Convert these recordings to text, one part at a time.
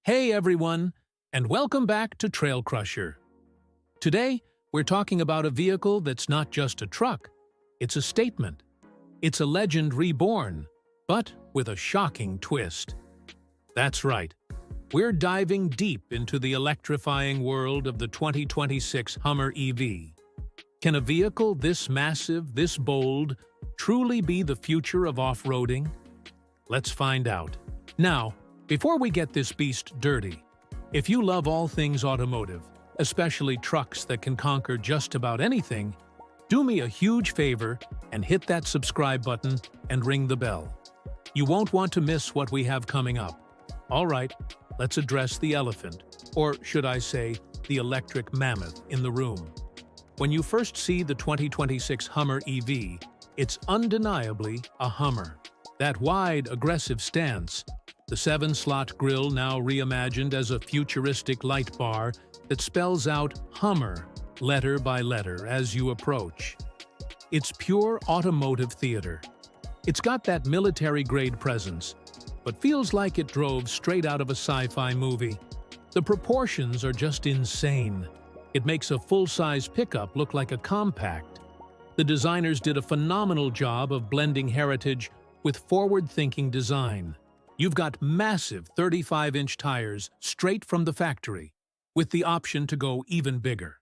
Hey everyone, and welcome back to Trail Crusher. Today, we're talking about a vehicle that's not just a truck, it's a statement. It's a legend reborn, but with a shocking twist. That's right, we're diving deep into the electrifying world of the 2026 Hummer EV. Can a vehicle this massive, this bold, truly be the future of off-roading? Let's find out. Now, before we get this beast dirty, if you love all things automotive, especially trucks that can conquer just about anything, do me a huge favor and hit that subscribe button and ring the bell. You won't want to miss what we have coming up. All right, let's address the elephant, or should I say, the electric mammoth in the room. When you first see the 2026 Hummer EV, it's undeniably a Hummer. That wide, aggressive stance, the 7-slot grille now reimagined as a futuristic light bar that spells out Hummer letter by letter as you approach. It's pure automotive theater. It's got that military-grade presence, but feels like it drove straight out of a sci-fi movie. The proportions are just insane. It makes a full-size pickup look like a compact. The designers did a phenomenal job of blending heritage with forward-thinking design. You've got massive 35-inch tires straight from the factory, with the option to go even bigger.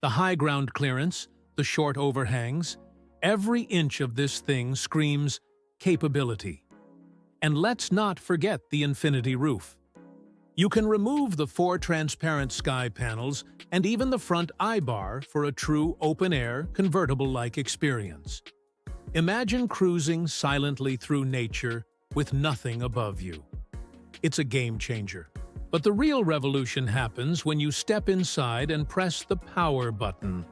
The high ground clearance, the short overhangs, every inch of this thing screams capability. And let's not forget the infinity roof. You can remove the 4 transparent sky panels and even the front eye-bar for a true open-air, convertible-like experience. Imagine cruising silently through nature with nothing above you. It's a game-changer. But the real revolution happens when you step inside and press the power button.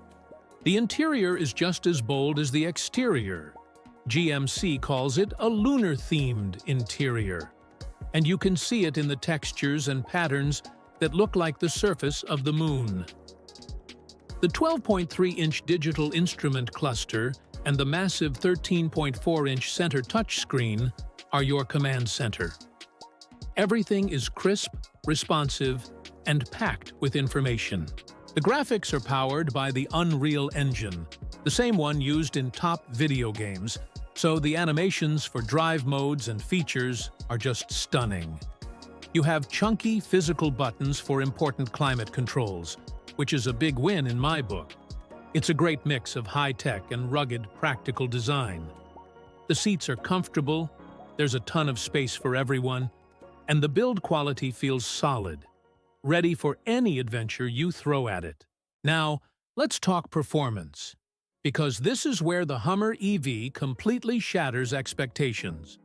The interior is just as bold as the exterior. GMC calls it a lunar-themed interior. And you can see it in the textures and patterns that look like the surface of the moon. The 12.3-inch digital instrument cluster and the massive 13.4-inch center touchscreen are your command center. Everything is crisp, responsive, and packed with information. The graphics are powered by the Unreal Engine, the same one used in top video games, so the animations for drive modes and features are just stunning. You have chunky physical buttons for important climate controls, which is a big win in my book. It's a great mix of high-tech and rugged, practical design. The seats are comfortable, there's a ton of space for everyone, and the build quality feels solid, ready for any adventure you throw at it. Now, let's talk performance, because this is where the Hummer EV completely shatters expectations.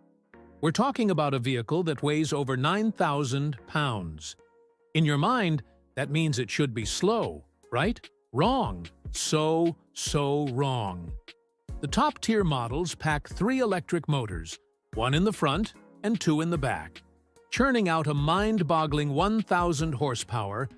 We're talking about a vehicle that weighs over 9,000 pounds. In your mind, that means it should be slow, right? Wrong. So wrong. The top-tier models pack 3 electric motors, 1 in the front and 2 in the back, churning out a mind-boggling 1,000 horsepower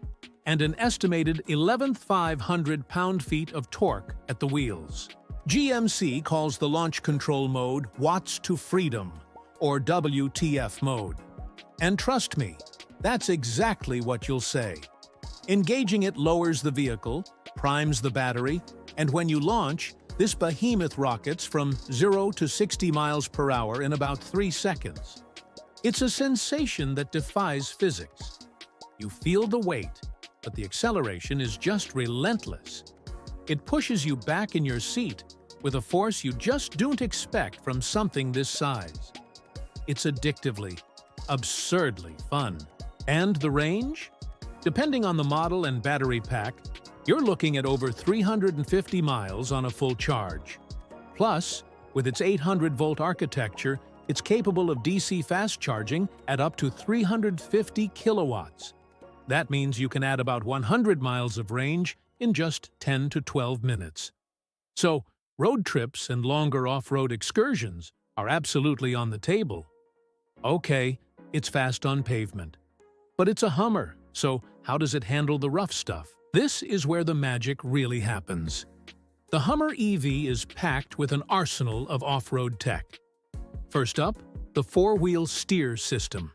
and an estimated 11,500 pound-feet of torque at the wheels. GMC calls the launch control mode Watts to Freedom, or WTF mode. And trust me, that's exactly what you'll say. Engaging it lowers the vehicle, primes the battery, and when you launch, this behemoth rockets from 0 to 60 miles per hour in about 3 seconds. It's a sensation that defies physics. You feel the weight, but the acceleration is just relentless. It pushes you back in your seat with a force you just don't expect from something this size. It's addictively, absurdly fun. And the range? Depending on the model and battery pack, you're looking at over 350 miles on a full charge. Plus, with its 800-volt architecture, it's capable of DC fast charging at up to 350 kilowatts. That means you can add about 100 miles of range in just 10 to 12 minutes. So, road trips and longer off-road excursions are absolutely on the table. Okay, it's fast on pavement. But it's a Hummer, so how does it handle the rough stuff? This is where the magic really happens. The Hummer EV is packed with an arsenal of off-road tech. First up, the four-wheel steer system.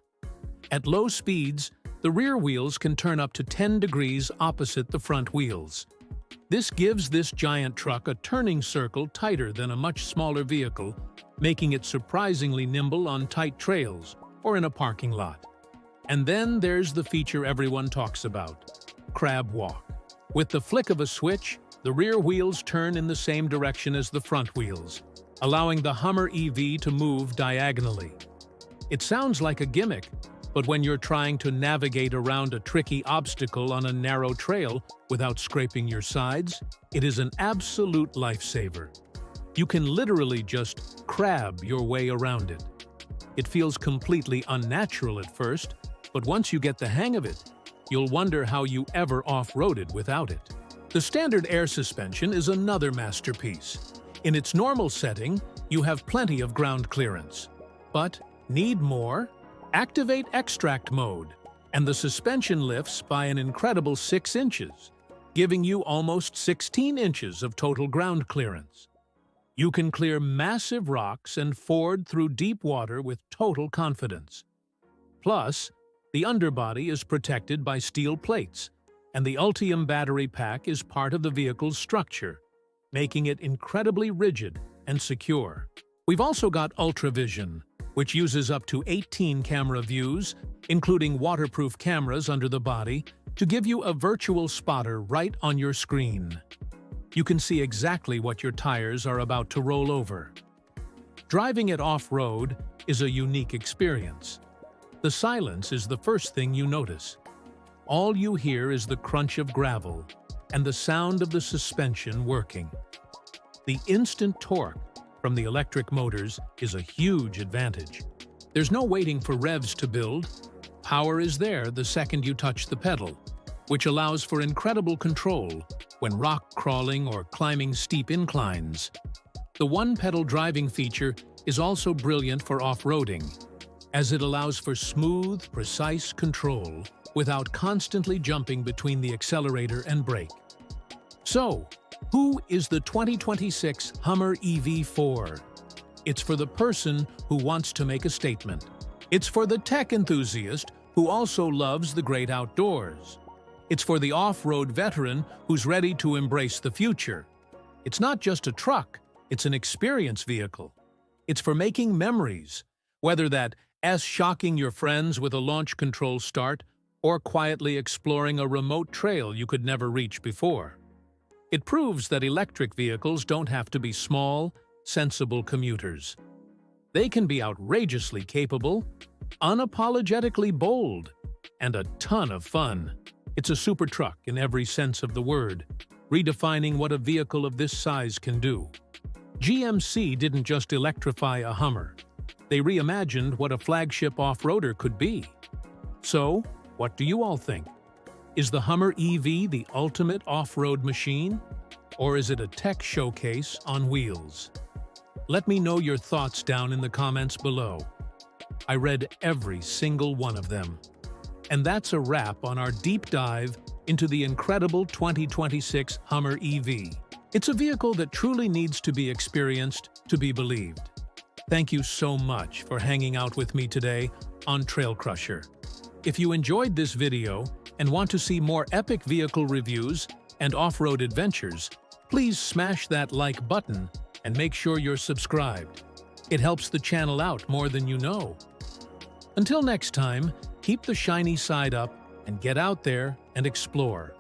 At low speeds, The rear wheels can turn up to 10 degrees opposite the front wheels. This gives this giant truck a turning circle tighter than a much smaller vehicle, making it surprisingly nimble on tight trails or in a parking lot. And then there's the feature everyone talks about: crab walk. With the flick of a switch, the rear wheels turn in the same direction as the front wheels, allowing the Hummer EV to move diagonally. It sounds like a gimmick, but when you're trying to navigate around a tricky obstacle on a narrow trail without scraping your sides, it is an absolute lifesaver. You can literally just crab your way around it. It feels completely unnatural at first, but once you get the hang of it, you'll wonder how you ever off-roaded without it. The standard air suspension is another masterpiece. In its normal setting, you have plenty of ground clearance. But need more? Activate extract mode, and the suspension lifts by an incredible 6 inches, giving you almost 16 inches of total ground clearance. You can clear massive rocks and ford through deep water with total confidence. Plus, the underbody is protected by steel plates, and the Ultium battery pack is part of the vehicle's structure, making it incredibly rigid and secure. We've also got UltraVision, which uses up to 18 camera views, including waterproof cameras under the body, to give you a virtual spotter right on your screen. You can see exactly what your tires are about to roll over. Driving it off-road is a unique experience. The silence is the first thing you notice. All you hear is the crunch of gravel and the sound of the suspension working. The instant torque from the electric motors is a huge advantage. There's no waiting for revs to build. Power is there the second you touch the pedal, which allows for incredible control when rock crawling or climbing steep inclines. The one-pedal driving feature is also brilliant for off-roading, as it allows for smooth, precise control without constantly jumping between the accelerator and brake. So, who is the 2026 Hummer EV4? It's for the person who wants to make a statement. It's for the tech enthusiast who also loves the great outdoors. It's for the off-road veteran who's ready to embrace the future. It's not just a truck, it's an experience vehicle. It's for making memories, whether that's shocking your friends with a launch control start or quietly exploring a remote trail you could never reach before. It proves that electric vehicles don't have to be small, sensible commuters. They can be outrageously capable, unapologetically bold, and a ton of fun. It's a super truck in every sense of the word, redefining what a vehicle of this size can do. GMC didn't just electrify a Hummer. They reimagined what a flagship off-roader could be. So, what do you all think? Is the Hummer EV the ultimate off-road machine? Or is it a tech showcase on wheels? Let me know your thoughts down in the comments below. I read every single one of them. And that's a wrap on our deep dive into the incredible 2026 Hummer EV. It's a vehicle that truly needs to be experienced to be believed. Thank you so much for hanging out with me today on Trail Crusher. If you enjoyed this video and want to see more epic vehicle reviews and off-road adventures, please smash that like button and make sure you're subscribed. It helps the channel out more than you know. Until next time, keep the shiny side up and get out there and explore.